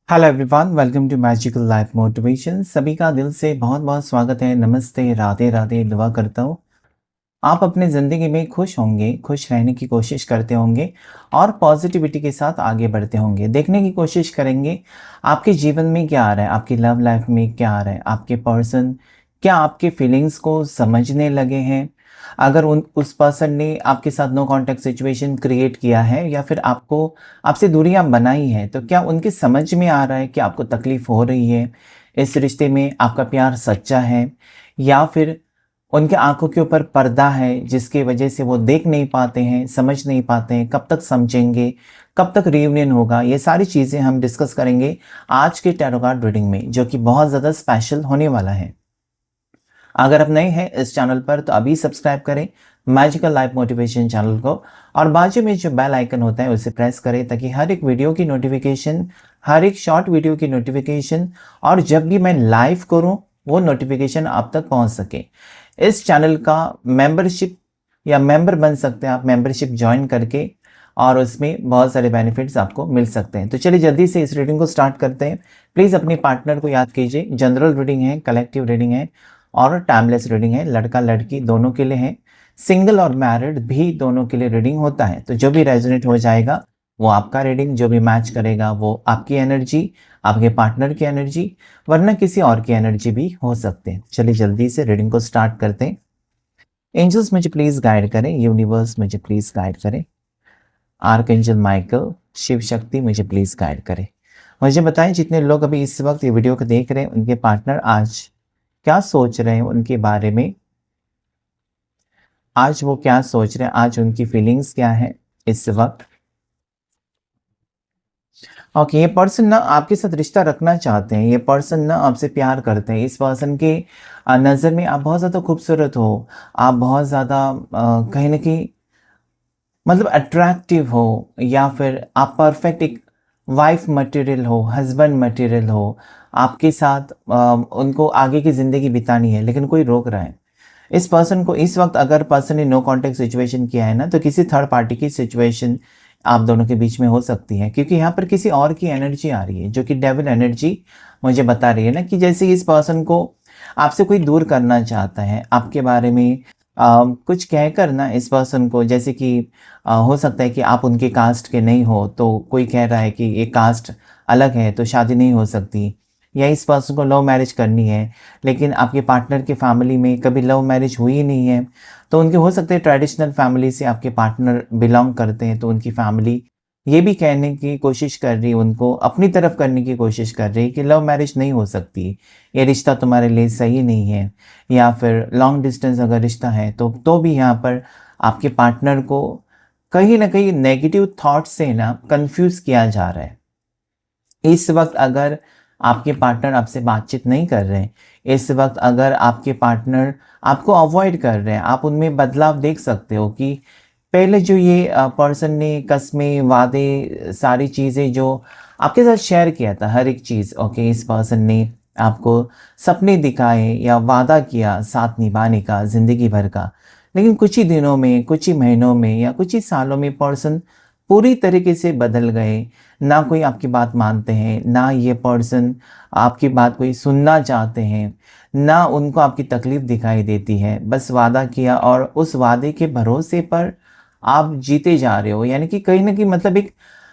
Hello everyone, welcome to magical life motivation. सभी का दिल से बहुत बहुत स्वागत है। नमस्ते, राधे राधे। दुआ करता हूँ आप अपने ज़िंदगी में खुश होंगे, खुश रहने की कोशिश करते होंगे और पॉजिटिविटी के साथ आगे बढ़ते होंगे। देखने की कोशिश करेंगे आपके जीवन में क्या आ रहा है, आपकी लव लाइफ में क्या आ रहा है, आपके पर्सन क्या आपके फीलिंग्स को समझने लगे हैं। अगर उन उस पर्सन ने आपके साथ नो कॉन्टैक्ट सिचुएशन क्रिएट किया है या फिर आपको आपसे दूरियां बनाई हैं, तो क्या उनके समझ में आ रहा है कि आपको तकलीफ हो रही है, इस रिश्ते में आपका प्यार सच्चा है या फिर उनके आँखों के ऊपर पर्दा है जिसकी वजह से वो देख नहीं पाते हैं, समझ नहीं पाते हैं, कब तक समझेंगे, कब तक रियूनियन होगा। ये सारी चीज़ें हम डिस्कस करेंगे आज के टैरो कार्ड रीडिंग में, जो कि बहुत ज़्यादा स्पेशल होने वाला है। अगर आप नए हैं इस चैनल पर तो अभी सब्सक्राइब करें मैजिकल लाइफ मोटिवेशन चैनल को, और बाजू में जो बेल आइकन होता है उसे प्रेस करें ताकि हर एक वीडियो की नोटिफिकेशन, हर एक शॉर्ट वीडियो की नोटिफिकेशन और जब भी मैं लाइव करूं वो नोटिफिकेशन आप तक पहुंच सके। इस चैनल का मेंबरशिप या मेंबर बन सकते हैं आप, मेंबरशिप ज्वाइन करके, और उसमें बहुत सारे बेनिफिट्स आपको मिल सकते हैं। तो चलिए जल्दी से इस रीडिंग को स्टार्ट करते हैं। प्लीज़ अपने पार्टनर को याद कीजिए। जनरल रीडिंग है, कलेक्टिव रीडिंग है और टाइमलेस रीडिंग है। लड़का लड़की दोनों के लिए है, सिंगल और मैरिड भी दोनों के लिए रीडिंग होता है। तो जो भी रेजोनेट हो जाएगा वो आपका रीडिंग, जो भी मैच करेगा वो आपकी एनर्जी, आपके पार्टनर की एनर्जी, वरना किसी और की एनर्जी भी हो सकते हैं। चलिए जल्दी से रीडिंग को स्टार्ट करते हैं। एंजल्स मुझे प्लीज गाइड करें, यूनिवर्स मुझे प्लीज गाइड करें, आर्कएंजल माइकल, शिव शक्ति मुझे प्लीज गाइड करें। मुझे बताएं जितने लोग अभी इस वक्त ये वीडियो को देख रहे हैं उनके पार्टनर आज क्या सोच रहे हैं उनके बारे में, आज वो क्या सोच रहे हैं, आज उनकी फीलिंग्स क्या है इस वक्त। ओके, ये पर्सन ना आपके साथ रिश्ता रखना चाहते हैं, ये पर्सन ना आपसे प्यार करते हैं। इस पर्सन के नज़र में आप बहुत ज़्यादा खूबसूरत हो, आप बहुत ज़्यादा कहीं ना कहीं मतलब अट्रैक्टिव हो, या फिर आप परफेक्ट एक वाइफ मटेरियल हो, हस्बैंड मटेरियल हो। आपके साथ उनको आगे की ज़िंदगी बितानी है लेकिन कोई रोक रहा है इस पर्सन को। इस वक्त अगर पर्सन ने नो कॉन्टेक्ट सिचुएशन किया है ना, तो किसी थर्ड पार्टी की सिचुएशन आप दोनों के बीच में हो सकती है, क्योंकि यहाँ पर किसी और की एनर्जी आ रही है जो कि डेविल एनर्जी मुझे बता रही है ना, कि जैसे इस पर्सन को आपसे कोई दूर करना चाहता है, आपके बारे में कुछ कहकर ना इस पर्सन को, जैसे कि हो सकता है कि आप उनके कास्ट के नहीं हो तो कोई कह रहा है कि ये कास्ट अलग है तो शादी नहीं हो सकती, या इस पर्सन को लव मैरिज करनी है लेकिन आपके पार्टनर की फैमिली में कभी लव मैरिज हुई ही नहीं है। तो उनके हो सकते हैं ट्रेडिशनल फैमिली से आपके पार्टनर बिलोंग करते हैं, तो उनकी फैमिली ये भी कहने की कोशिश कर रही है, उनको अपनी तरफ करने की कोशिश कर रही है कि लव मैरिज नहीं हो सकती, ये रिश्ता तुम्हारे लिए सही नहीं है। या फिर लॉन्ग डिस्टेंस अगर रिश्ता है तो भी यहाँ पर आपके पार्टनर को कहीं ना कहीं नेगेटिव थॉट से ना कंफ्यूज किया जा रहा है। इस वक्त अगर आपके पार्टनर आपसे बातचीत नहीं कर रहे हैं, इस वक्त अगर आपके पार्टनर आपको अवॉइड कर रहे हैं, आप उनमें बदलाव देख सकते हो कि पहले जो ये पर्सन ने कस्में, वादे, सारी चीज़ें जो आपके साथ शेयर किया था, हर एक चीज़, ओके, इस पर्सन ने आपको सपने दिखाए या वादा किया साथ निभाने का ज़िंदगी भर का, लेकिन कुछ ही दिनों में, कुछ ही महीनों में या कुछ ही सालों में पर्सन पूरी तरीके से बदल गए। ना कोई आपकी बात मानते हैं, ना ये पर्सन आपकी बात कोई सुनना चाहते हैं, ना उनको आपकी तकलीफ़ दिखाई देती है। बस वादा किया और उस वादे के भरोसे पर आप जीते जा रहे हो, यानी कि कहीं न कहीं मतलब एक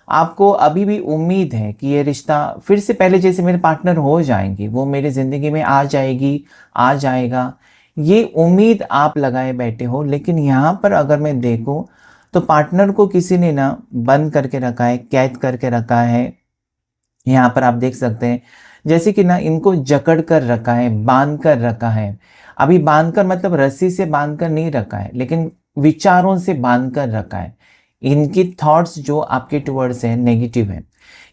आपको अभी भी उम्मीद है कि ये रिश्ता फिर से पहले जैसे मेरे पार्टनर हो जाएँगे, वो मेरी ज़िंदगी में आ जाएगी, आ जाएगा। ये उम्मीद आप लगाए बैठे हो, लेकिन यहाँ पर अगर मैं देखूँ तो पार्टनर को किसी ने ना बंद करके रखा है, कैद करके रखा है। यहाँ पर आप देख सकते हैं जैसे कि ना इनको जकड़ कर रखा है, बांध कर रखा है। अभी बांध कर मतलब रस्सी से बांध कर नहीं रखा है, लेकिन विचारों से बांध कर रखा है। इनकी थॉट्स जो आपके टुवर्ड्स हैं नेगेटिव है।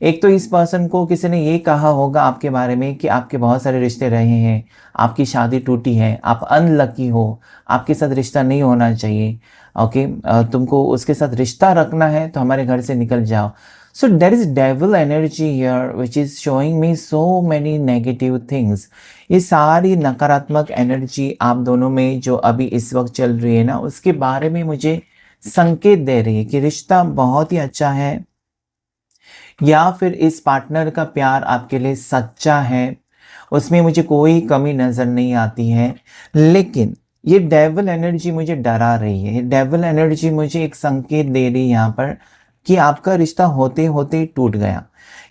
एक तो इस पर्सन को किसी ने ये कहा होगा आपके बारे में कि आपके बहुत सारे रिश्ते रहे हैं, आपकी शादी टूटी है, आप अनलकी हो, आपके साथ रिश्ता नहीं होना चाहिए। ओके, तुमको उसके साथ रिश्ता रखना है तो हमारे घर से निकल जाओ। So there is devil energy here which is showing me so many negative things. ये सारी नकारात्मक एनर्जी आप दोनों में जो अभी इस वक्त चल रही है ना, उसके बारे में मुझे संकेत दे रही है कि रिश्ता बहुत ही अच्छा है। या फिर इस पार्टनर का प्यार आपके लिए सच्चा है, उसमें मुझे कोई कमी नज़र नहीं आती है। लेकिन ये डेविल एनर्जी मुझे डरा रही है, ये डेविल एनर्जी मुझे एक संकेत दे रही है यहाँ पर कि आपका रिश्ता होते-होते टूट गया,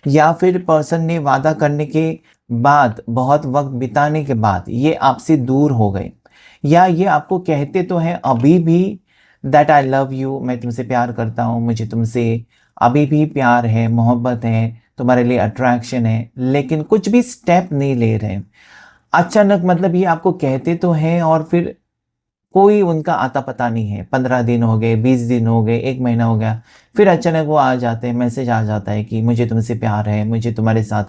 या फिर पर्सन ने वादा करने के बाद, बहुत वक़्त बिताने के बाद ये आपसे दूर हो गए, या ये आपको कहते तो हैं अभी भी दैट आई लव यू, मैं तुमसे प्यार करता हूँ, मुझे तुमसे अभी भी प्यार है, मोहब्बत है, तुम्हारे लिए अट्रैक्शन है, लेकिन कुछ भी स्टेप नहीं ले रहे हैं। अचानक मतलब ये आपको कहते तो हैं और फिर कोई उनका आता पता नहीं है। 15 दिन हो गए, 20 दिन हो गए, 1 महीना हो गया, फिर अचानक वो आ जाते हैं, मैसेज आ जाता है कि मुझे तुमसे प्यार है, मुझे तुम्हारे साथ।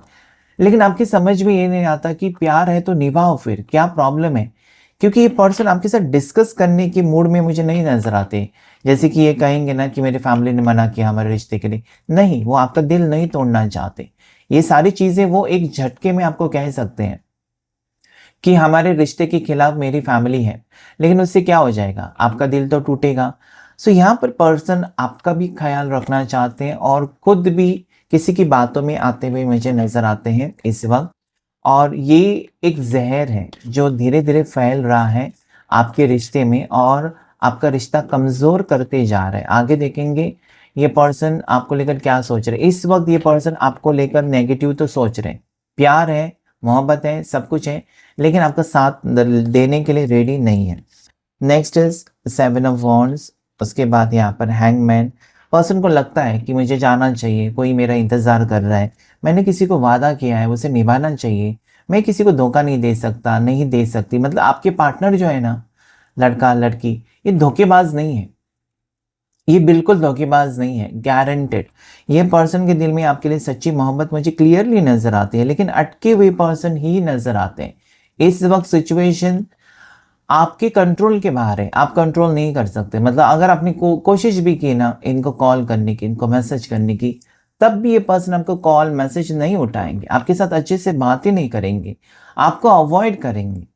लेकिन आपकी समझ में ये नहीं आता कि प्यार है तो निभाओ, फिर क्या प्रॉब्लम है? क्योंकि ये पर्सन आपके साथ डिस्कस करने के मूड में मुझे नहीं नज़र आते। जैसे कि ये कहेंगे ना कि मेरी फैमिली ने मना किया हमारे रिश्ते के लिए। नहीं, वो आपका दिल नहीं तोड़ना चाहते। ये सारी चीज़ें वो एक झटके में आपको कह सकते हैं कि हमारे रिश्ते के खिलाफ मेरी फैमिली है, लेकिन उससे क्या हो जाएगा? आपका दिल तो टूटेगा। सो यहाँ पर पर्सन आपका भी ख़्याल रखना चाहते हैं और खुद भी किसी की बातों में आते हुए मुझे नज़र आते हैं इस वक़्त। और ये एक ज़हर है जो धीरे-धीरे फैल रहा है आपके रिश्ते में और आपका रिश्ता कमज़ोर करते जा रहा है। आगे देखेंगे ये पर्सन आपको लेकर क्या सोच रहे हैं। इस वक़्त ये पर्सन आपको लेकर नेगेटिव तो सोच रहे हैं। प्यार है, मोहब्बत है, सब कुछ है, लेकिन आपका साथ देने के लिए रेडी नहीं है। नेक्स्ट इज़ 7 ऑफ वॉन्ड्स, उसके बाद यहाँ पर हैंगमैन। पर्सन को लगता है कि मुझे जाना चाहिए, कोई मेरा इंतज़ार कर रहा है, मैंने किसी को वादा किया है, उसे निभाना चाहिए, मैं किसी को धोखा नहीं दे सकता, नहीं दे सकती। मतलब आपके पार्टनर जो है ना, लड़का-लड़की, ये धोखेबाज नहीं है, ये बिल्कुल धोखेबाज नहीं है, गारंटेड। ये पर्सन के दिल में आपके लिए सच्ची मोहब्बत मुझे क्लियरली नज़र आती है, लेकिन अटके हुए पर्सन ही नज़र आते हैं। इस वक़्त सिचुएशन आपके कंट्रोल के बाहर है, आप कंट्रोल नहीं कर सकते। मतलब अगर आपने कोशिश भी की ना इनको कॉल करने की, इनको मैसेज करने की, तब भी ये पर्सन आपको कॉल मैसेज नहीं उठाएंगे, आपके साथ अच्छे से बातें नहीं करेंगे, आपको अवॉइड करेंगे।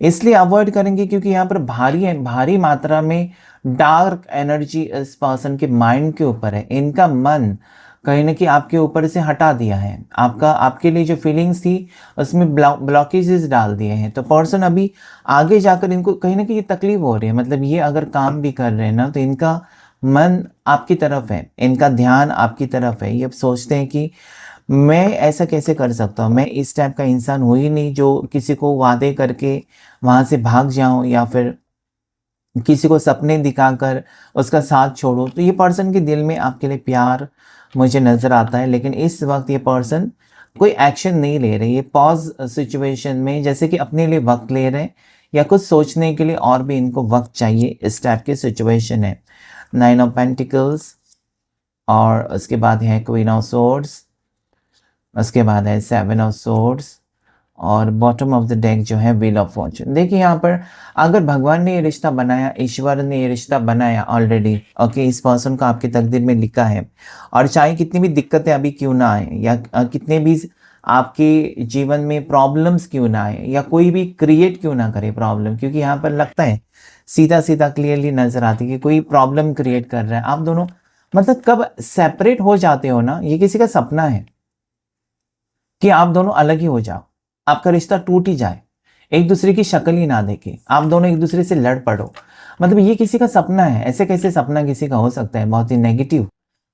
इसलिए अवॉइड करेंगे क्योंकि यहाँ पर भारी मात्रा में डार्क एनर्जी इस पर्सन के माइंड के ऊपर है। इनका मन कहीं न कहीं आपके ऊपर से हटा दिया है। आपके लिए जो फीलिंग्स थी उसमें ब्लॉकेजेस डाल दिए हैं। तो पर्सन अभी आगे जाकर इनको कहीं न कहीं तकलीफ हो रही है। मतलब ये अगर काम भी कर रहे हैं ना, तो इनका मन आपकी तरफ है, इनका ध्यान आपकी तरफ है। ये अब सोचते हैं कि मैं ऐसा कैसे कर सकता हूँ? मैं इस टाइप का इंसान हूँ ही नहीं जो किसी को वादे करके वहाँ से भाग जाऊँ या फिर किसी को सपने दिखाकर उसका साथ छोड़ूँ। तो ये पर्सन के दिल में आपके लिए प्यार मुझे नज़र आता है, लेकिन इस वक़्त ये पर्सन कोई एक्शन नहीं ले रहे। ये पॉज़ सिचुएशन में जैसे कि अपने लिए वक़्त ले रहे हैं या कुछ सोचने के लिए और भी इनको वक़्त चाहिए, इस टाइप की सिचुएशन है। 9 ऑफ पेंटिकल्स और उसके बाद है क्वीन ऑफ सोर्ड्स, उसके बाद है 7 ऑफ सोर्ड्स और बॉटम ऑफ द डेक जो है व्हील ऑफ फॉर्चून। देखिए यहाँ पर अगर भगवान ने ये रिश्ता बनाया, ईश्वर ने ये रिश्ता बनाया ऑलरेडी, ओके, इस पर्सन को आपकी तकदीर में लिखा है। और चाहे कितनी भी दिक्कतें अभी क्यों ना आए या कितने भी आपके जीवन में प्रॉब्लम्स क्यों ना आए या कोई भी क्रिएट क्यों ना करे प्रॉब्लम, क्योंकि यहाँ पर लगता है सीधा क्लियरली नजर आती है कि कोई प्रॉब्लम क्रिएट कर रहा है। आप दोनों मतलब कब सेपरेट हो जाते हो ना, ये किसी का सपना है कि आप दोनों अलग ही हो जाओ, आपका रिश्ता टूट ही जाए, एक दूसरे की शक्ल ही ना देखे, आप दोनों एक दूसरे से लड़ पड़ो। मतलब ये किसी का सपना है। ऐसे कैसे सपना किसी का हो सकता है? बहुत ही नेगेटिव।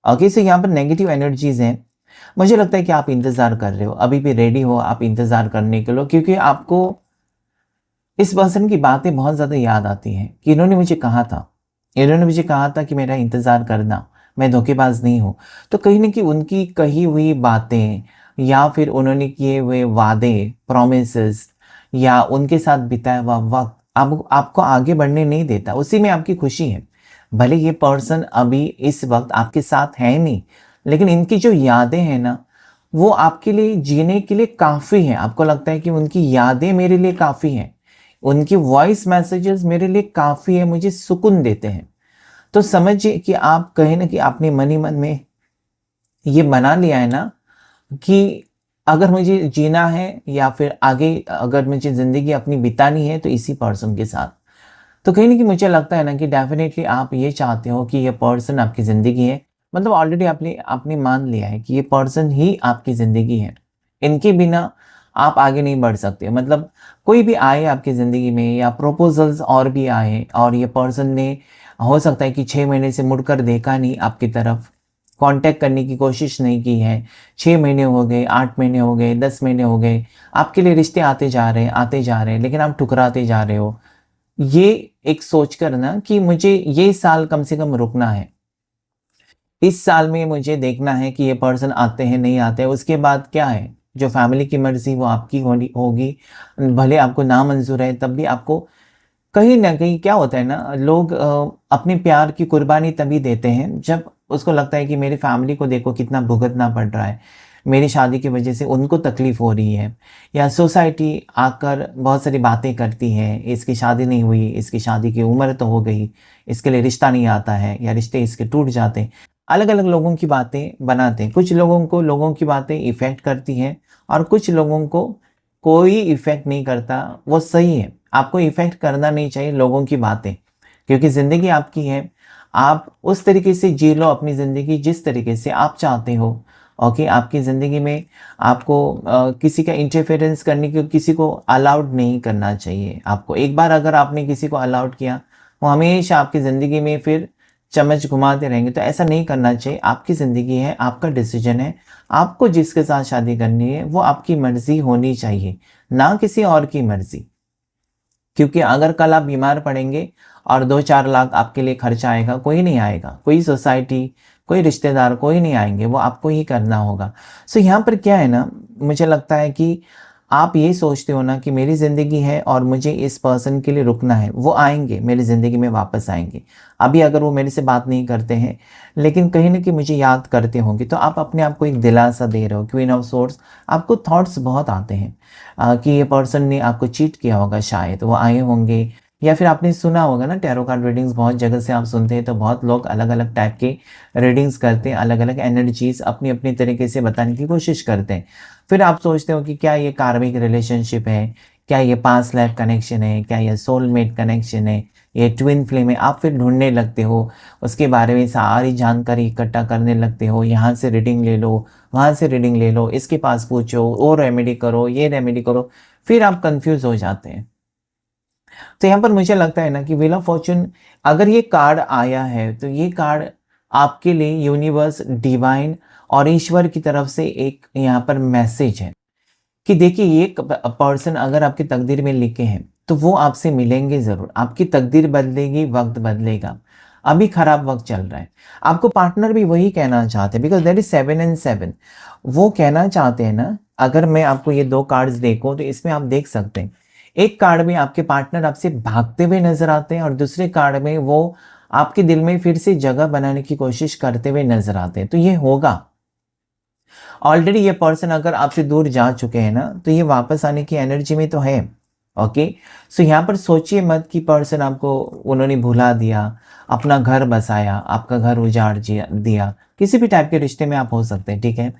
ओके, सो यहाँ पर नेगेटिव एनर्जीज हैं। मुझे लगता है कि आप इंतज़ार कर रहे हो, अभी भी रेडी हो आप इंतज़ार करने के लिए, क्योंकि आपको इस पर्सन की बातें बहुत ज़्यादा याद आती हैं कि इन्होंने मुझे कहा था कि मेरा इंतज़ार करना, मैं धोखेबाज नहीं हूँ। तो कहीं न कहीं उनकी कही हुई बातें या फिर उन्होंने किए हुए वादे, प्रॉमिसेस या उनके साथ बिताया हुआ वक़्त अब आपको आगे बढ़ने नहीं देता, उसी में आपकी खुशी है। भले ये पर्सन अभी इस वक़्त आपके साथ है नहीं, लेकिन इनकी जो यादें हैं ना, वो आपके लिए जीने के लिए काफ़ी हैं। आपको लगता है कि उनकी यादें मेरे लिए काफ़ी हैं, उनकी वॉइस मैसेजेस मेरे लिए काफ़ी है, मुझे सुकून देते हैं। तो समझिए कि आप कहीं न कहीं अपने मन ही मन में ये बना लिया है ना कि अगर मुझे जीना है या फिर आगे अगर मुझे ज़िंदगी अपनी बितानी है तो इसी पर्सन के साथ। तो कहीं न कहीं मुझे लगता है ना कि डेफ़िनेटली आप ये चाहते हो कि ये पर्सन आपकी ज़िंदगी है, मतलब ऑलरेडी आपने आपने मान लिया है कि ये पर्सन ही आपकी ज़िंदगी है। इनके बिना आप आगे नहीं बढ़ सकते। मतलब कोई भी आए आपकी ज़िंदगी में या प्रपोज़ल्स और भी आए और ये पर्सन ने हो सकता है कि 6 महीने से मुड़कर देखा नहीं आपकी तरफ, कॉन्टैक्ट करने की कोशिश नहीं की है। 6 महीने हो गए, 8 महीने हो गए, 10 महीने हो गए, आपके लिए रिश्ते आते जा रहे हैं, लेकिन आप ठुकराते जा रहे हो। ये एक सोच कर ना कि मुझे ये साल कम से कम रुकना है। इस साल में मुझे देखना है कि ये पर्सन आते हैं, नहीं आते हैं, उसके बाद क्या है, जो फैमिली की मर्ज़ी वो आपकी होनी होगी। भले आपको नामंज़ूर है, तब भी आपको कहीं न कहीं क्या होता है ना, लोग अपने प्यार की कुर्बानी तभी देते हैं, जब उसको लगता है कि मेरी फैमिली को देखो कितना भुगतना पड़ रहा है। मेरी शादी की वज़ह से उनको तकलीफ़ हो रही है या सोसाइटी आकर बहुत सारी बातें करती है, इसकी शादी नहीं हुई, इसकी शादी की उम्र तो हो गई, इसके लिए रिश्ता नहीं आता है या रिश्ते इसके टूट जाते हैं। अलग-अलग लोगों की बातें बनाते हैं। कुछ लोगों को लोगों की बातें इफ़ेक्ट करती हैं और कुछ लोगों को कोई इफ़ेक्ट नहीं करता, वो सही है। आपको इफ़ेक्ट करना नहीं चाहिए लोगों की बातें, क्योंकि ज़िंदगी आपकी है। आप उस तरीके से जी लो अपनी ज़िंदगी जिस तरीके से आप चाहते हो। ओके, आपकी ज़िंदगी में आपको किसी का इंटरफेरेंस करने की किसी को अलाउड नहीं करना चाहिए आपको। एक बार अगर आपने किसी को अलाउड किया, वो हमेशा आपकी ज़िंदगी में फिर चम्मच घुमाते रहेंगे, तो ऐसा नहीं करना चाहिए। आपकी ज़िंदगी है, आपका डिसीजन है, आपको जिसके साथ शादी करनी है वो आपकी मर्ज़ी होनी चाहिए, ना किसी और की मर्ज़ी। क्योंकि अगर कल आप बीमार पड़ेंगे और 2-4 लाख आपके लिए खर्चा आएगा, कोई नहीं आएगा, कोई सोसाइटी, कोई रिश्तेदार, कोई नहीं आएँगे, वो आपको ही करना होगा। सो यहाँ पर क्या है ना, मुझे लगता है कि आप ये सोचते हो ना कि मेरी ज़िंदगी है और मुझे इस पर्सन के लिए रुकना है, वो आएँगे, मेरी ज़िंदगी में वापस आएँगे। अभी अगर वो मेरे से बात नहीं करते हैं, लेकिन कहीं न कहीं मुझे याद करते होंगे, तो आप अपने आप को एक दिलासा दे रहे हो। क्वीन ऑफ सोर्ड्स, आपको थॉट्स बहुत आते हैं कि ये पर्सन ने आपको चीट किया होगा शायद, वो आए होंगे या फिर आपने सुना होगा ना, टैरो कार्ड रीडिंग्स बहुत जगह से आप सुनते हैं, तो बहुत लोग अलग-अलग टाइप के रीडिंग्स करते हैं, अलग-अलग एनर्जीज़ अपनी-अपनी तरीके से बताने की कोशिश करते हैं। फिर आप सोचते हो कि क्या ये कार्मिक रिलेशनशिप है? क्या ये पास्ट लाइफ कनेक्शन है? क्या ये सोलमेट कनेक्शन है? ये ट्विन फ्लेम है? आप फिर ढूँढने लगते हो, उसके बारे में सारी जानकारी इकट्ठा करने लगते हो, यहाँ से रीडिंग ले लो, वहाँ से रीडिंग ले लो, इसके पास पूछो, वो रेमेडी करो, ये रेमेडी करो, फिर आप कन्फ्यूज़ हो जाते हैं। तो यहाँ पर मुझे लगता है ना कि व्हील ऑफ फॉर्च्यून, अगर ये कार्ड आया है, तो ये कार्ड आपके लिए यूनिवर्स, डिवाइन और ईश्वर की तरफ से एक यहाँ पर मैसेज है कि देखिए, ये पर्सन अगर आपकी तकदीर में लिखे हैं, तो वो आपसे मिलेंगे ज़रूर। आपकी तकदीर बदलेगी, वक़्त बदलेगा। अभी खराब वक़्त चल रहा है। आपको पार्टनर भी वही कहना चाहते हैं, बिकॉज़ देयर इज़ 7 एंड 7। वो कहना चाहते हैं ना, अगर मैं आपको ये 2 कार्ड्स देखूँ, तो इसमें आप देख सकते हैं। एक कार्ड में आपके पार्टनर आपसे भागते हुए नज़र आते हैं और दूसरे कार्ड में वो आपके दिल में फिर से जगह बनाने की कोशिश करते हुए नज़र आते हैं। तो ये होगा। ऑलरेडी ये पर्सन अगर आपसे दूर जा चुके हैं ना, तो ये वापस आने की एनर्जी में तो है। ओके, सो यहाँ पर सोचिए मत कि पर्सन आपको उन्होंने भुला दिया, अपना घर बसाया, आपका घर उजाड़ दिया। किसी भी टाइप के रिश्ते में आप हो सकते हैं, ठीक है?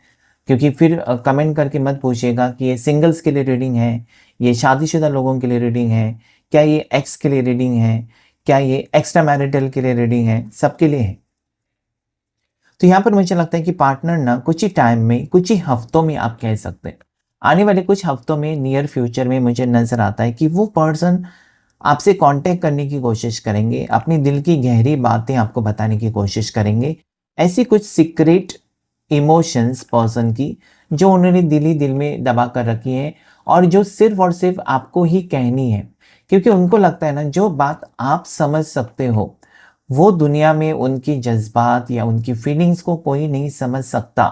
क्योंकि फिर कमेंट करके मत पूछिएगा कि ये सिंगल्स के लिए रीडिंग है, ये शादीशुदा लोगों के लिए रीडिंग है, क्या ये एक्स के लिए रीडिंग है, क्या ये एक्स्ट्रा मैरिटल के लिए रीडिंग है, सबके लिए है। तो यहाँ पर मुझे लगता है कि पार्टनर ना कुछ ही टाइम में, कुछ ही हफ्तों में आप कह सकते हैं, आने वाले कुछ हफ्तों में, नियर फ्यूचर में मुझे नज़र आता है कि वो पर्सन आपसे कांटेक्ट करने की कोशिश करेंगे, अपनी दिल की गहरी बातें आपको बताने की कोशिश करेंगे। ऐसी कुछ सीक्रेट इमोशंस पर्सन की, जो उन्होंने दिल ही दिल में दबा कर रखी है और जो सिर्फ़ और सिर्फ़ आपको ही कहनी है। क्योंकि उनको लगता है ना, जो बात आप समझ सकते हो, वो दुनिया में उनकी जज़्बात या उनकी फीलिंग्स को कोई नहीं समझ सकता।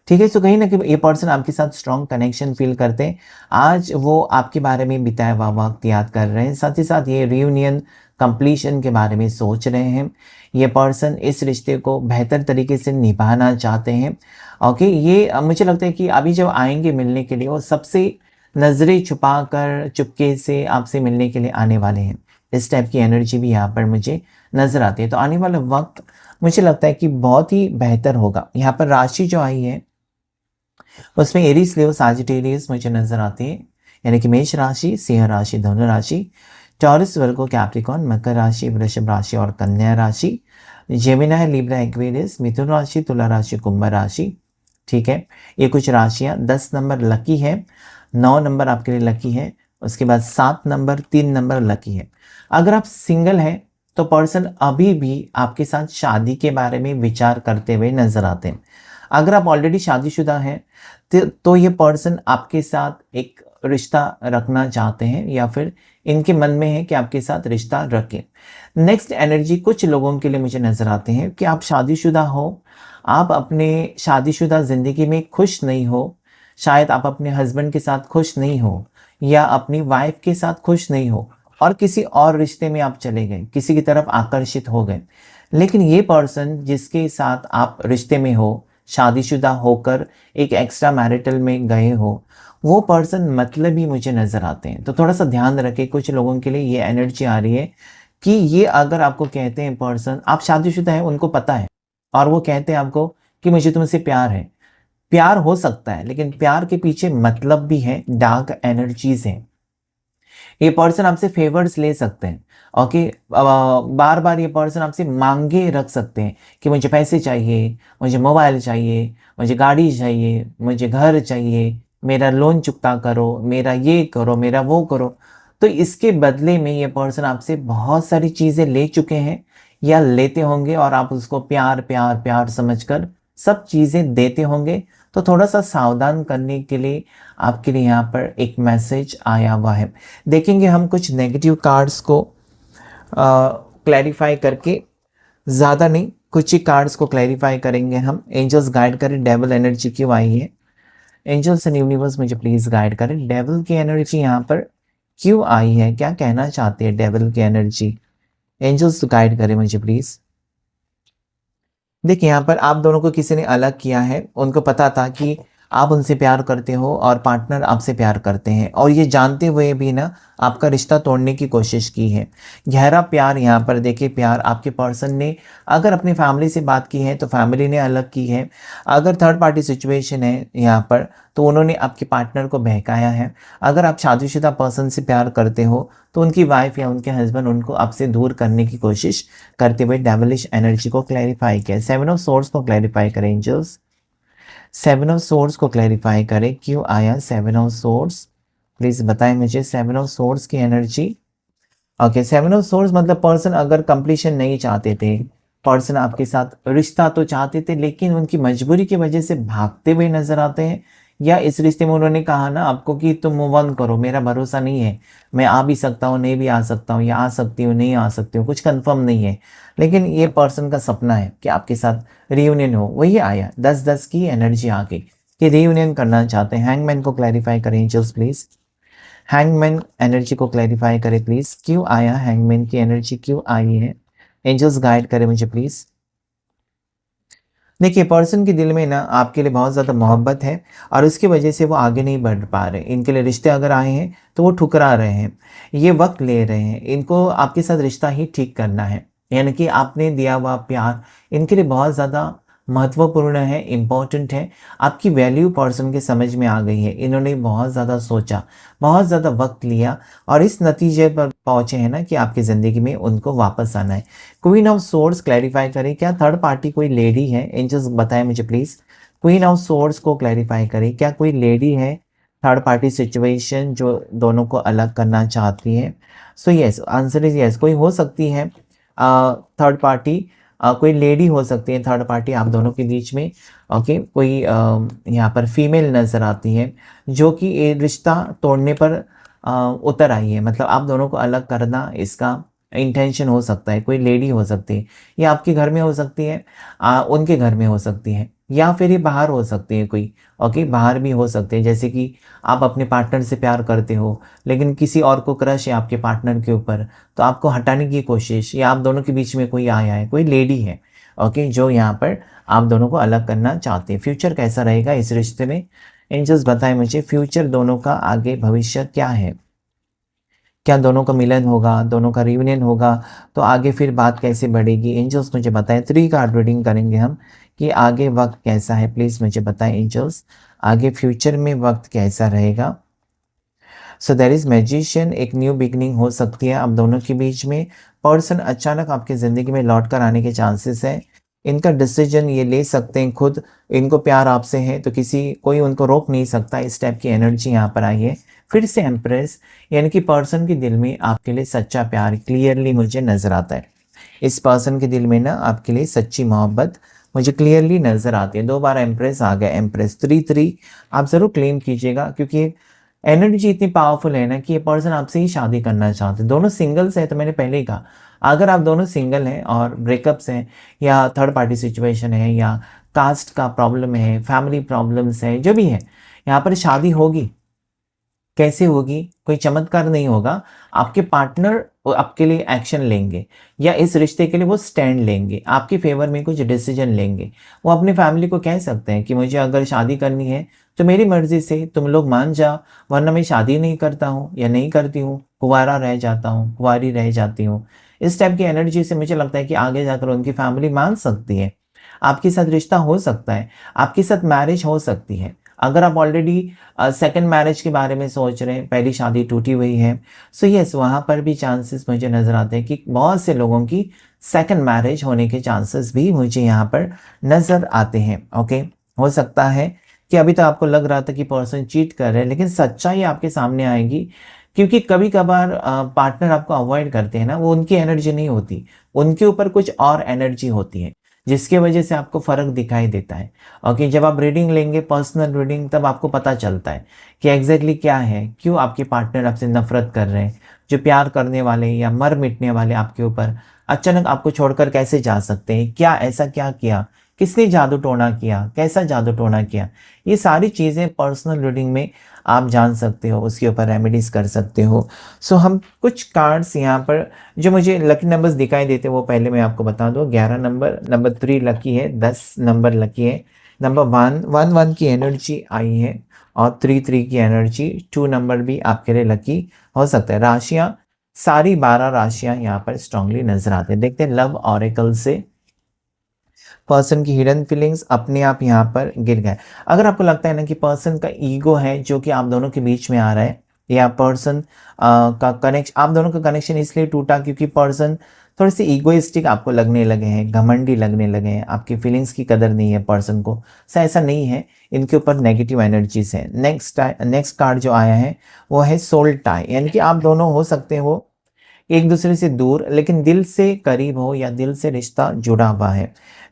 ठीक है? सो कहीं न कहीं ये पर्सन आपके साथ स्ट्रॉन्ग कनेक्शन फ़ील करते हैं। आज वो आपके बारे में बिताया हुआ वक़्त याद कर रहे हैं। साथ ही साथ ये रियूनियन, कंप्लीशन के बारे में सोच रहे हैं। ये पर्सन इस रिश्ते को बेहतर तरीके से निभाना चाहते हैं। ओके, ये मुझे लगता है कि अभी जब आएँगे मिलने के लिए, वो सबसे नज़रें छुपाकर चुपके से आपसे मिलने के लिए आने वाले हैं। इस टाइप की एनर्जी भी यहाँ पर मुझे नज़र आती है। तो आने वाला वक़्त मुझे लगता है कि बहुत ही बेहतर होगा। यहाँ पर राशि जो आई है, उसमें एरीज, लियो, सजिटेरियस मुझे नज़र आती है, यानी कि मेष राशि, सिंह राशि, धनु राशि, टॉरस, वर्गो, कैप्रिकॉर्न, मकर राशि, वृषभ राशि और कन्या राशि। जेमिनी, लिब्रा, एक्वेरियस, मिथुन राशि, तुला राशि, कुंभ राशि। ठीक है, ये कुछ राशियाँ। 10 नंबर लकी है, 9 नंबर आपके लिए लकी है, उसके बाद 7 नंबर, 3 नंबर लकी है। अगर आप सिंगल हैं तो पर्सन अभी भी आपके साथ शादी के बारे में विचार करते हुए नजर आते हैं। अगर आप ऑलरेडी शादीशुदा हैं तो ये पर्सन आपके साथ एक रिश्ता रखना चाहते हैं या फिर इनके मन में है कि आपके साथ रिश्ता रखें। नेक्स्ट एनर्जी कुछ लोगों के लिए मुझे नजर आते हैं कि आप शादीशुदा हो, आप अपने शादीशुदा ज़िंदगी में खुश नहीं हो, शायद आप अपने हस्बैंड के साथ खुश नहीं हो या अपनी वाइफ के साथ खुश नहीं हो और किसी और रिश्ते में आप चले गए, किसी की तरफ आकर्षित हो गए। लेकिन ये पर्सन जिसके साथ आप रिश्ते में हो, शादीशुदा होकर एक एक्स्ट्रा मैरिटल में गए हो, वो पर्सन मतलबी मुझे नज़र आते हैं। तो थोड़ा सा ध्यान रखें, कुछ लोगों के लिए ये एनर्जी आ रही है कि ये अगर आपको कहते हैं पर्सन, आप शादीशुदा हैं, उनको पता है और वो कहते हैं आपको कि मुझे तुमसे प्यार है। प्यार हो सकता है लेकिन प्यार के पीछे मतलब भी है, डार्क एनर्जीज हैं। ये पर्सन आपसे फेवर्स ले सकते हैं। ओके, बार बार ये पर्सन आपसे मांगे रख सकते हैं कि मुझे पैसे चाहिए, मुझे मोबाइल चाहिए, मुझे गाड़ी चाहिए, मुझे घर चाहिए, मेरा लोन चुकता करो, मेरा ये करो, मेरा वो करो। तो इसके बदले में ये पर्सन आपसे बहुत सारी चीज़ें ले चुके हैं या लेते होंगे और आप उसको प्यार प्यार प्यार समझकर सब चीज़ें देते होंगे। तो थोड़ा सा सावधान करने के लिए आपके लिए यहाँ पर एक मैसेज आया हुआ है। देखेंगे हम कुछ नेगेटिव कार्ड्स को क्लैरिफाई करके, ज़्यादा नहीं, कुछ ही कार्ड्स को क्लैरिफाई करेंगे हम। एंजल्स गाइड करें, डेविल एनर्जी क्यों आई है? एंजल्स एंड यूनिवर्स मुझे प्लीज़ गाइड करें, डेविल की एनर्जी यहाँ पर क्यों आई है, क्या कहना चाहते हैं डेविल की एनर्जी? एंजल्स गाइड करें मुझे प्लीज़। देखिए, यहाँ पर आप दोनों को किसी ने अलग किया है, उनको पता था कि आप उनसे प्यार करते हो और पार्टनर आपसे प्यार करते हैं और ये जानते हुए भी ना आपका रिश्ता तोड़ने की कोशिश की है। गहरा प्यार यहाँ पर देखिए, प्यार आपके पर्सन ने अगर अपनी फैमिली से बात की है तो फैमिली ने अलग की है। अगर थर्ड पार्टी सिचुएशन है यहाँ पर तो उन्होंने आपके पार्टनर को बहकाया है। अगर आप शादीशुदा पर्सन से प्यार करते हो तो उनकी वाइफ या उनके हस्बैंड उनको आपसे दूर करने की कोशिश करते हुए डेविलिश एनर्जी को क्लैरिफाई किया। 7 ऑफ सोर्स को क्लैरिफाई करें एंजल्स, 7 ऑफ सोर्स को क्लैरिफाई करें, क्यों आया 7 ऑफ सोर्स? प्लीज बताएं मुझे 7 ऑफ सोर्स की एनर्जी। ओके, 7 ऑफ सोर्स मतलब पर्सन अगर कंप्लीशन नहीं चाहते थे, पर्सन आपके साथ रिश्ता तो चाहते थे लेकिन उनकी मजबूरी की वजह से भागते हुए नजर आते हैं, या इस रिश्ते में उन्होंने कहा ना आपको कि तुम मूव ऑन करो, मेरा भरोसा नहीं है, मैं आ भी सकता हूँ, नहीं भी आ सकता हूँ, या आ सकती हूँ, नहीं आ सकती हूँ, कुछ कंफर्म नहीं है। लेकिन ये पर्सन का सपना है कि आपके साथ रियूनियन हो, वही आया 10-10 की एनर्जी आ गई कि रियूनियन करना चाहते हैं। हैंगमैन को क्लैरिफाई करें एंजल्स प्लीज, हैंगमैन एनर्जी को क्लैरिफाई करें प्लीज, क्यों आया हैंगमैन की एनर्जी, क्यों आई है? एंजल्स गाइड करें मुझे प्लीज। देखिए, पर्सन के दिल में ना आपके लिए बहुत ज़्यादा मोहब्बत है और उसकी वजह से वो आगे नहीं बढ़ पा रहे। इनके लिए रिश्ते अगर आए हैं तो वो ठुकरा रहे हैं, ये वक्त ले रहे हैं, इनको आपके साथ रिश्ता ही ठीक करना है। यानी कि आपने दिया हुआ प्यार इनके लिए बहुत ज़्यादा महत्वपूर्ण है, इम्पोर्टेंट है। आपकी वैल्यू पर्सन के समझ में आ गई है, इन्होंने बहुत ज़्यादा सोचा, बहुत ज़्यादा वक्त लिया और इस नतीजे पर पहुँचे हैं ना कि आपकी ज़िंदगी में उनको वापस आना है। क्वीन ऑफ सोर्स क्लैरिफाई करें, क्या थर्ड पार्टी कोई लेडी है? एंजल्स बताएं मुझे प्लीज़। क्वीन ऑफ सोर्स को क्लैरिफाई करें, क्या कोई लेडी है थर्ड पार्टी सिचुएशन जो दोनों को अलग करना चाहती है? So yes, answer is yes, कोई हो सकती है थर्ड पार्टी, कोई लेडी हो सकती है थर्ड पार्टी आप दोनों के बीच में। ओके, कोई यहाँ पर फीमेल नज़र आती है जो कि ये रिश्ता तोड़ने पर उतर आई है, मतलब आप दोनों को अलग करना इसका इंटेंशन हो सकता है। कोई लेडी हो सकती है, ये आपके घर में हो सकती है, उनके घर में हो सकती है, या फिर ये बाहर हो सकती है कोई। ओके, बाहर भी हो सकते हैं, जैसे कि आप अपने पार्टनर से प्यार करते हो लेकिन किसी और को क्रश है आपके पार्टनर के ऊपर, तो आपको हटाने की कोशिश, या आप दोनों के बीच में कोई आया है, कोई लेडी है ओके, जो यहाँ पर आप दोनों को अलग करना चाहते हैं। फ्यूचर कैसा रहेगा इस रिश्ते में? एंजल्स बताएं मुझे, फ्यूचर दोनों का आगे भविष्य क्या है? क्या दोनों का मिलन होगा, दोनों का रियूनियन होगा, तो आगे फिर बात कैसे बढ़ेगी? एंजल्स मुझे बताएं। 3 कार्ड रीडिंग करेंगे हम कि आगे वक्त कैसा है, प्लीज़ मुझे बताएं एंजल्स, आगे फ्यूचर में वक्त कैसा रहेगा? सो देयर इज़ मैजिशियन, एक न्यू बिगिनिंग हो सकती है आप दोनों के बीच में। पर्सन अचानक आपकी ज़िंदगी में लौट कर आने के चांसेस हैं। इनका डिसीजन ये ले सकते हैं खुद, इनको प्यार आपसे है तो कोई उनको रोक नहीं सकता, इस टाइप की एनर्जी यहाँ पर आई है। फिर से एम्प्रेस, यानी कि पर्सन के दिल में आपके लिए सच्चा प्यार क्लियरली मुझे नज़र आता है। इस पर्सन के दिल में ना आपके लिए सच्ची मोहब्बत मुझे क्लियरली नज़र आती है। 2 बार एम्प्रेस आ गया, एम्प्रेस 3-3 आप ज़रूर क्लेम कीजिएगा, क्योंकि एनर्जी इतनी पावरफुल है ना कि ये पर्सन आपसे ही शादी करना चाहते हैं। दोनों सिंगल्स हैं तो मैंने पहले ही कहा, अगर आप दोनों सिंगल हैं और ब्रेकअप्स हैं या थर्ड पार्टी सिचुएशन है या कास्ट का प्रॉब्लम है, फैमिली प्रॉब्लम्स है, जो भी है, यहाँ पर शादी होगी। कैसे होगी? कोई चमत्कार नहीं होगा। आपके पार्टनर आपके लिए एक्शन लेंगे या इस रिश्ते के लिए वो स्टैंड लेंगे, आपके फेवर में कुछ डिसीजन लेंगे। वो अपनी फैमिली को कह सकते हैं कि मुझे अगर शादी करनी है तो मेरी मर्ज़ी से तुम लोग मान जाओ, वरना मैं शादी नहीं करता हूँ या नहीं करती हूँ, कुँवारा रह जाता हूँ, कुँवारी रह जाती हूँ। इस टाइप की एनर्जी से मुझे लगता है कि आगे जाकर उनकी फैमिली मान सकती है। आपके साथ रिश्ता हो सकता है, आपके साथ मैरिज हो सकती है। अगर आप ऑलरेडी सेकंड मैरिज के बारे में सोच रहे हैं, पहली शादी टूटी हुई है, सो यस वहाँ पर भी चांसेस मुझे नज़र आते हैं कि बहुत से लोगों की सेकंड मैरिज होने के चांसेस भी मुझे यहाँ पर नज़र आते हैं। ओके, हो सकता है कि अभी तो आपको लग रहा था कि पर्सन चीट कर रहे हैं, लेकिन सच्चाई आपके सामने आएगी, क्योंकि कभी कभार पार्टनर आपको अवॉइड करते हैं ना, वो उनकी एनर्जी नहीं होती, उनके ऊपर कुछ और एनर्जी होती है, जिसकी वजह से आपको फ़र्क दिखाई देता है। ओके, जब आप रीडिंग लेंगे, पर्सनल रीडिंग, तब आपको पता चलता है कि एग्जैक्टली क्या है, क्यों आपके पार्टनर आपसे नफरत कर रहे हैं। जो प्यार करने वाले या मर मिटने वाले आपके ऊपर अचानक आपको छोड़कर कैसे जा सकते हैं, क्या ऐसा क्या किया, किसने जादू टोना किया, कैसा जादू टोना किया, ये सारी चीज़ें पर्सनल रीडिंग में आप जान सकते हो, उसके ऊपर रेमेडीज़ कर सकते हो। सो हम कुछ कार्ड्स यहाँ पर जो मुझे लकी नंबर्स दिखाई देते हैं वो पहले मैं आपको बता दूँ। 11 नंबर, नंबर 3 लकी है, 10 नंबर लकी है, नंबर 1 की एनर्जी आई है और 3 की एनर्जी, 2 नंबर भी आपके लिए लकी हो सकता है। राशियाँ सारी 12 राशियाँ यहाँ पर स्ट्रांगली नजर आते हैं। देखते हैं लव ऑरेकल से पर्सन की हिडन फीलिंग्स अपने आप यहाँ पर गिर गए। अगर आपको लगता है ना कि पर्सन का ईगो है जो कि आप दोनों के बीच में आ रहा है, या पर्सन का कनेक्शन, आप दोनों का कनेक्शन इसलिए टूटा क्योंकि पर्सन थोड़े से ईगोइस्टिक आपको लगने लगे हैं, घमंडी लगने लगे हैं, आपकी फीलिंग्स की कदर नहीं है पर्सन को। सो ऐसा नहीं है, इनके ऊपर नेगेटिव एनर्जीज है। नेक्स्ट कार्ड जो आया है वो है सोल टाई, यानी कि आप दोनों हो सकते हो एक दूसरे से दूर लेकिन दिल से करीब हो या दिल से रिश्ता जुड़ा हुआ है।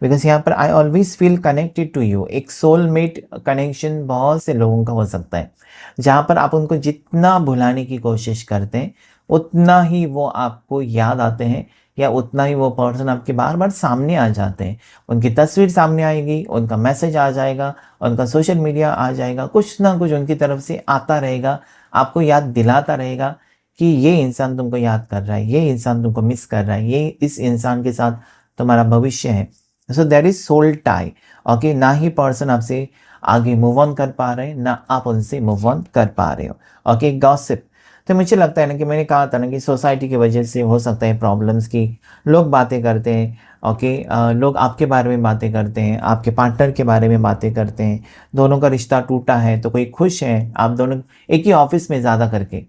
बिकॉज यहाँ पर I always feel connected to you, एक सोलमेट कनेक्शन बहुत से लोगों का हो सकता है, जहाँ पर आप उनको जितना भुलाने की कोशिश करते हैं उतना ही वो आपको याद आते हैं, या उतना ही वो पर्सन आपके बार बार सामने आ जाते हैं। उनकी तस्वीर सामने आएगी, उनका मैसेज आ जाएगा, उनका सोशल मीडिया आ जाएगा, कुछ ना कुछ उनकी तरफ से आता रहेगा, आपको याद दिलाता रहेगा कि ये इंसान तुमको याद कर रहा है, ये इंसान तुमको मिस कर रहा है, ये इस इंसान के साथ तुम्हारा भविष्य है। So there is soul tie. Okay, ना ही पर्सन आपसे आगे मूव ऑन कर पा रहे हैं, ना आप उनसे मूव ऑन कर पा रहे हो। ओके, गॉसिप, तो मुझे लगता है ना कि मैंने कहा था ना कि सोसाइटी की वजह से हो सकता है प्रॉब्लम्स की, लोग बातें करते हैं। ओके, लोग आपके बारे में बातें करते हैं, आपके पार्टनर के बारे में बातें करते हैं, दोनों का रिश्ता टूटा है तो कोई खुश है, आप दोनों एक ही ऑफिस में ज़्यादा करके,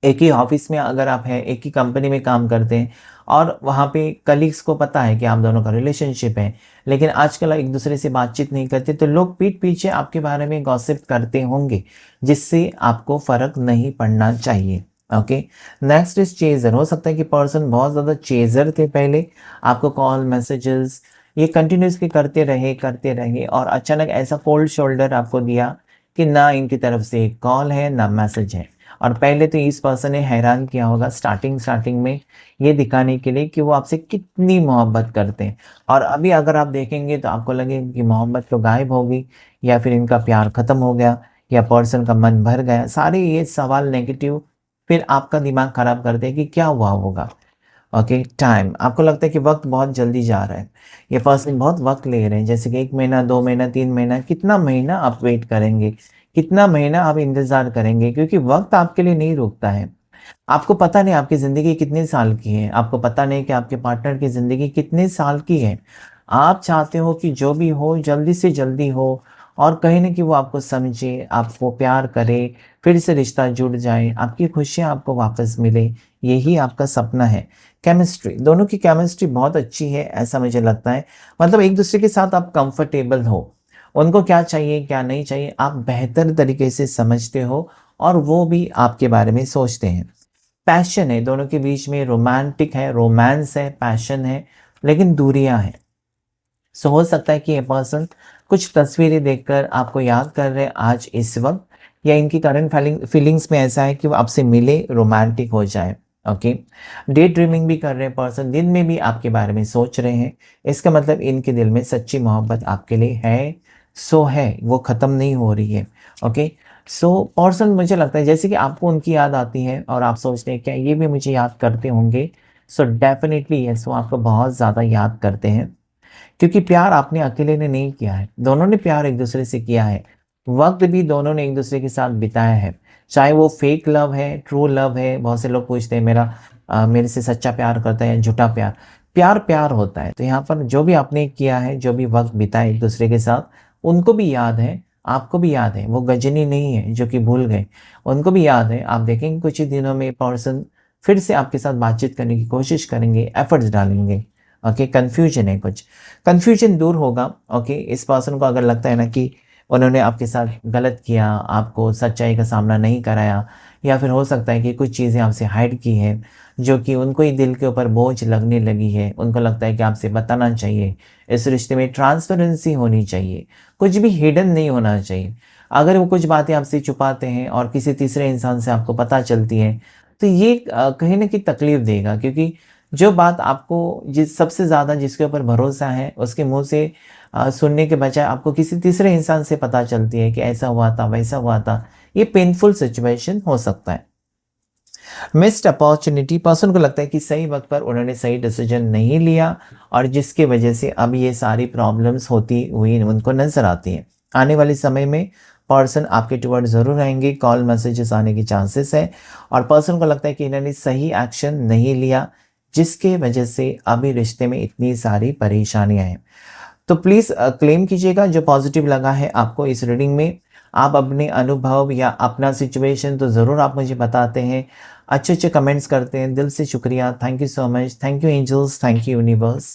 एक ही ऑफिस में अगर आप हैं, एक ही कंपनी में काम करते हैं और वहाँ पे कलीग्स को पता है कि आप दोनों का रिलेशनशिप है, लेकिन आजकल एक दूसरे से बातचीत नहीं करते, तो लोग पीठ पीछे आपके बारे में गॉसिप करते होंगे, जिससे आपको फ़र्क नहीं पड़ना चाहिए। Okay, next is chaser. हो सकता है कि पर्सन बहुत ज़्यादा चेजर थे पहले, आपको कॉल मैसेजेस ये कंटिन्यूसली करते रहे और अचानक ऐसा कोल्ड शोल्डर आपको दिया कि ना इनकी तरफ से कॉल है ना मैसेज है। और पहले तो इस पर्सन ने हैरान किया होगा स्टार्टिंग में ये दिखाने के लिए कि वो आपसे कितनी मोहब्बत करते हैं, और अभी अगर आप देखेंगे तो आपको लगेगा कि मोहब्बत तो गायब हो गई, या फिर इनका प्यार ख़त्म हो गया, या पर्सन का मन भर गया। सारे ये सवाल नेगेटिव फिर आपका दिमाग ख़राब करते हैं कि क्या हुआ होगा। ओके, टाइम, आपको लगता है कि वक्त बहुत जल्दी जा रहा है, ये पर्सन बहुत वक्त ले रहे हैं, जैसे कि 1 महीना, 2 महीना, 3 महीना, कितना महीना आप वेट करेंगे, कितना महीना आप इंतज़ार करेंगे, क्योंकि वक्त आपके लिए नहीं रुकता है। आपको पता नहीं आपकी ज़िंदगी कितने साल की है, आपको पता नहीं कि आपके पार्टनर की ज़िंदगी कितने साल की है। आप चाहते हो कि जो भी हो जल्दी से जल्दी हो और कहीं न कहीं वो आपको समझे, आपको प्यार करे, फिर से रिश्ता जुड़ जाए, आपकी खुशियाँ आपको वापस मिले, यही आपका सपना है। केमिस्ट्री, दोनों की केमिस्ट्री बहुत अच्छी है, ऐसा मुझे लगता है। मतलब एक-दूसरे के साथ आप कंफर्टेबल हो। उनको क्या चाहिए, क्या नहीं चाहिए, आप बेहतर तरीके से समझते हो और वो भी आपके बारे में सोचते हैं। पैशन है, दोनों के बीच में रोमांटिक है, रोमांस है, पैशन है, लेकिन दूरियाँ हैं। सो हो सकता है कि ये पर्सन कुछ तस्वीरें देखकर आपको याद कर रहे हैं आज इस वक़्त, या इनकी करंट फीलिंग्स में ऐसा है कि वो आपसे मिले, रोमांटिक हो जाए, ओके। डे ड्रीमिंग भी कर रहे हैं पर्सन, दिन में भी आपके बारे में सोच रहे हैं। इसका मतलब इनके दिल में सच्ची मोहब्बत आपके लिए है, सो है, वो ख़त्म नहीं हो रही है, ओके। सो पर्सन, मुझे लगता है जैसे कि आपको उनकी याद आती है और आप सोचते हैं क्या ये भी मुझे याद करते होंगे? सो डेफ़िनिटली यस, वो आपको बहुत ज़्यादा याद करते हैं। क्योंकि प्यार आपने अकेले ने नहीं किया है, दोनों ने प्यार एक-दूसरे से किया है। वक़्त भी दोनों ने एक-दूसरे के साथ बिताया है। चाहे वो फ़ेक लव है, ट्रू लव है, बहुत से लोग पूछते हैं मेरे से सच्चा प्यार करता है या झूठा प्यार। प्यार, प्यार होता है। तो यहाँ पर जो भी आपने किया है, जो भी वक़्त बिताया एक-दूसरे के साथ, उनको भी याद है, आपको भी याद है। वो गज़नी नहीं है जो कि भूल गए, उनको भी याद है। आप देखेंगे कुछ ही दिनों में पर्सन फिर से आपके साथ बातचीत करने की कोशिश करेंगे, एफ़र्ट्स डालेंगे। ओके, कन्फ्यूजन है कुछ, कन्फ्यूजन दूर होगा। ओके, इस पर्सन को अगर लगता है ना कि उन्होंने आपके साथ गलत किया, आपको सच्चाई का सामना नहीं कराया, या फिर हो सकता है कि कुछ चीज़ें आपसे हाइड की है, जो कि उनको ही दिल के ऊपर बोझ लगने लगी है, उनको लगता है कि आपसे बताना चाहिए। इस रिश्ते में ट्रांसपेरेंसी होनी चाहिए, कुछ भी हिडन नहीं होना चाहिए। अगर वो कुछ बातें आपसे छुपाते हैं और किसी तीसरे इंसान से आपको पता चलती है, तो ये कहीं न कहीं तकलीफ़ देगा, क्योंकि जो बात आपको जिस सबसे ज़्यादा जिसके ऊपर भरोसा है, उसके मुँह से सुनने के बजाय आपको किसी तीसरे इंसान से पता चलती है कि ऐसा हुआ था, वैसा हुआ था। ये पेनफुल सिचुएशन हो सकता है। मिस्ड अपॉर्च्युनिटी, पर्सन को लगता है कि सही वक़्त पर उन्होंने सही डिसीज़न नहीं लिया और जिसकी वजह से अब ये सारी प्रॉब्लम्स होती हुई उनको नज़र आती हैं। आने वाले समय में पर्सन आपके टुवर्ड्स ज़रूर आएँगे, कॉल मैसेजेस आने की चांसेस है, और पर्सन को लगता है कि इन्होंने सही एक्शन नहीं लिया, जिसके वजह से अभी रिश्ते में इतनी सारी परेशानियाँ हैं। तो प्लीज़ क्लेम कीजिएगा जो पॉज़िटिव लगा है आपको इस रीडिंग में। आप अपने अनुभव या अपना सिचुएशन तो ज़रूर आप मुझे बताते हैं, अच्छे-अच्छे कमेंट्स करते हैं, दिल से शुक्रिया। Thank you so much, thank you angels, thank you universe.